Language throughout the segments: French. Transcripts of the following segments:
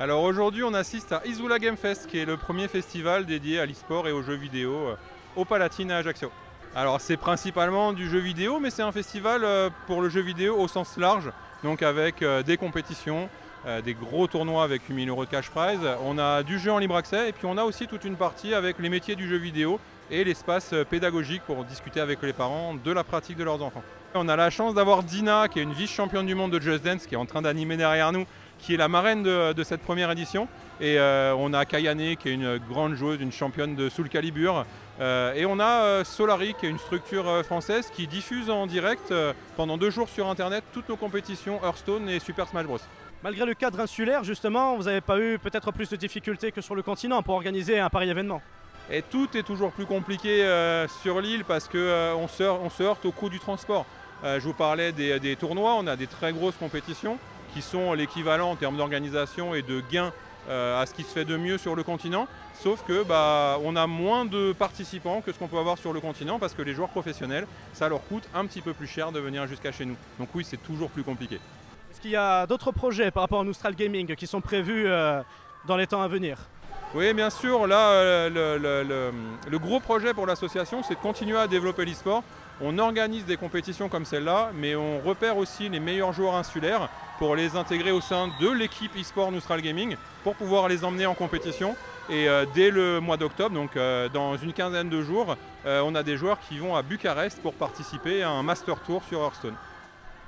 Alors aujourd'hui, on assiste à Isula Game Fest, qui est le premier festival dédié à l'e-sport et aux jeux vidéo au Palatine à Ajaccio. Alors c'est principalement du jeu vidéo, mais c'est un festival pour le jeu vidéo au sens large, donc avec des compétitions, des gros tournois avec 8 000 € de cash prize. On a du jeu en libre accès et puis on a aussi toute une partie avec les métiers du jeu vidéo et l'espace pédagogique pour discuter avec les parents de la pratique de leurs enfants. On a la chance d'avoir Dina, qui est une vice-championne du monde de Just Dance, qui est en train d'animer derrière nous, qui est la marraine de cette première édition. Et on a Kayane, qui est une grande joueuse, une championne de Soul Calibur. Et on a Solari, qui est une structure française qui diffuse en direct pendant 2 jours sur Internet toutes nos compétitions Hearthstone et Super Smash Bros. Malgré le cadre insulaire, justement, vous n'avez pas eu peut-être plus de difficultés que sur le continent pour organiser un pareil événement? Et tout est toujours plus compliqué sur l'île parce qu'on se heurte au coût du transport. Je vous parlais des tournois, on a des très grosses compétitions qui sont l'équivalent en termes d'organisation et de gains à ce qui se fait de mieux sur le continent, sauf que on a moins de participants que ce qu'on peut avoir sur le continent parce que les joueurs professionnels, ça leur coûte un petit peu plus cher de venir jusqu'à chez nous. Donc oui, c'est toujours plus compliqué. Est-ce qu'il y a d'autres projets par rapport à Nostral Gaming qui sont prévus dans les temps à venir? Oui, bien sûr. Là, le gros projet pour l'association, c'est de continuer à développer l'e-sport. On organise des compétitions comme celle-là, mais on repère aussi les meilleurs joueurs insulaires pour les intégrer au sein de l'équipe e-sport Nostral Gaming pour pouvoir les emmener en compétition. Et dès le mois d'octobre, donc dans une quinzaine de jours, on a des joueurs qui vont à Bucarest pour participer à un Master Tour sur Hearthstone.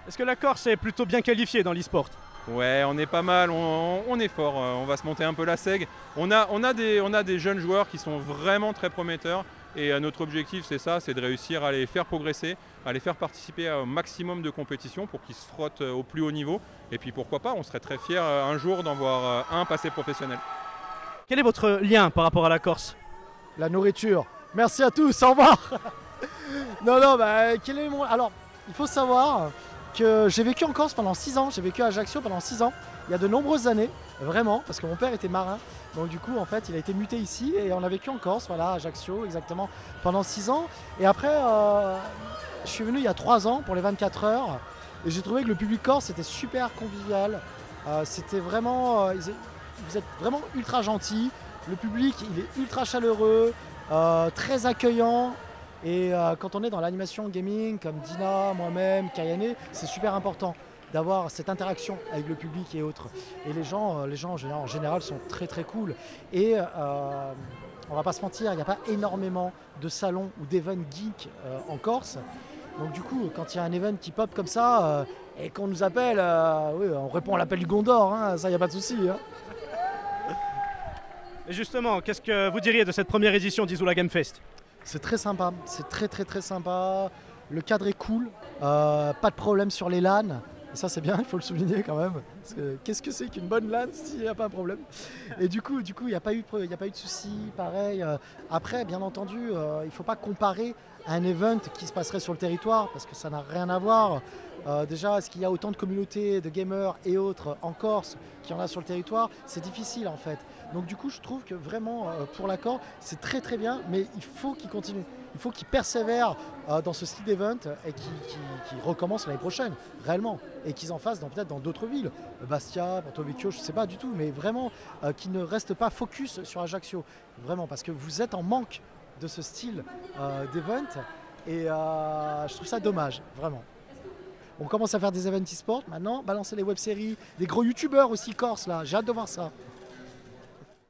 Est-ce que la Corse est plutôt bien qualifiée dans l'e-sport? Ouais, on est pas mal, on est fort, on va se monter un peu la seg. On a des jeunes joueurs qui sont vraiment très prometteurs et notre objectif c'est ça, c'est de réussir à les faire progresser, à les faire participer au maximum de compétitions pour qu'ils se frottent au plus haut niveau. Et puis pourquoi pas, on serait très fiers un jour d'en voir un passer professionnel. Quel est votre lien par rapport à la Corse? La nourriture. Merci à tous, au revoir. Non, quel est mon... Alors, il faut savoir que j'ai vécu en Corse pendant 6 ans, j'ai vécu à Ajaccio pendant 6 ans, il y a de nombreuses années, vraiment, parce que mon père était marin, donc du coup en fait il a été muté ici et on a vécu en Corse, voilà, à Ajaccio exactement, pendant 6 ans. Et après, je suis venu il y a 3 ans pour les 24 heures et j'ai trouvé que le public corse était super convivial, c'était vraiment, vous êtes vraiment ultra gentil, le public il est ultra chaleureux, très accueillant. Et quand on est dans l'animation gaming, comme Dina, moi-même, Kayane, c'est super important d'avoir cette interaction avec le public et autres. Et les gens en général sont très très cool. Et on va pas se mentir, il n'y a pas énormément de salons ou d'events geeks en Corse. Donc du coup, quand il y a un event qui pop comme ça et qu'on nous appelle, oui, on répond à l'appel du Gondor, hein, ça il n'y a pas de souci. Hein. Et justement, qu'est-ce que vous diriez de cette première édition d'Isula Game Fest? C'est très sympa, c'est très sympa, le cadre est cool, pas de problème sur les LAN, et ça c'est bien, il faut le souligner quand même, parce que qu'est-ce que c'est qu'une bonne LAN s'il n'y a pas de problème? Et du coup il n'y a pas eu de soucis, pareil. Après bien entendu, il ne faut pas comparer à un event qui se passerait sur le territoire, parce que ça n'a rien à voir. Déjà, est-ce qu'il y a autant de communautés de gamers et autres en Corse qu'il y en a sur le territoire? C'est difficile en fait. Donc du coup, je trouve que vraiment, pour l'accord, c'est très bien, mais il faut qu'il continue. Il faut qu'il persévère dans ce style d'event et qu'il recommence l'année prochaine, réellement. Et qu'ils en fassent peut-être dans d'autres villes. Bastia, Porto Vecchio, je ne sais pas du tout, mais vraiment qu'ils ne restent pas focus sur Ajaccio. Vraiment, parce que vous êtes en manque de ce style d'event et je trouve ça dommage, vraiment. On commence à faire des events e-sport maintenant, balancer les web-séries, des gros youtubeurs aussi corse là, j'ai hâte de voir ça.